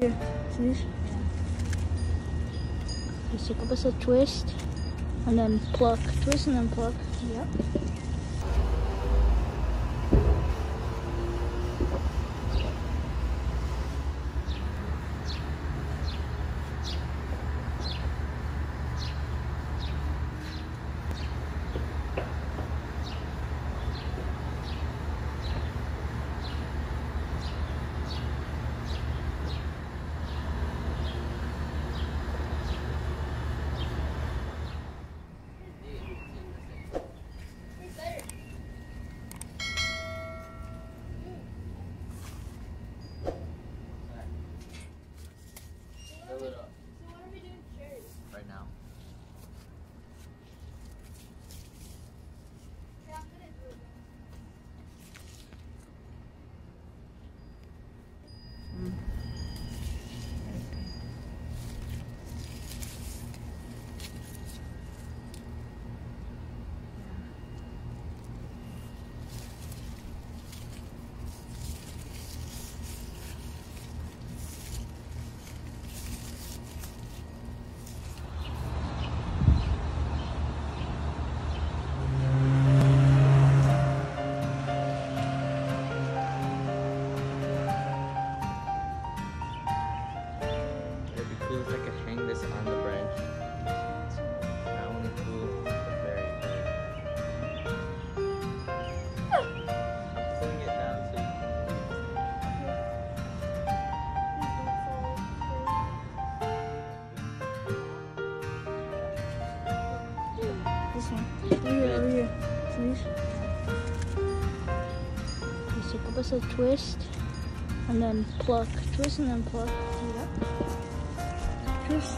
Here, see this? Just take up a twist, and then pluck. Twist and then pluck. Yep. Fill it up. So what are we doing for cherries? Right now. Yeah, I'm gonna do it. It'd be cool if I could hang this on the branch. Not only cool, but very, very I'm pulling it down so This one. Over here. See this? Just take up a twist, and then pluck. Twist and then pluck. Yep. Twist.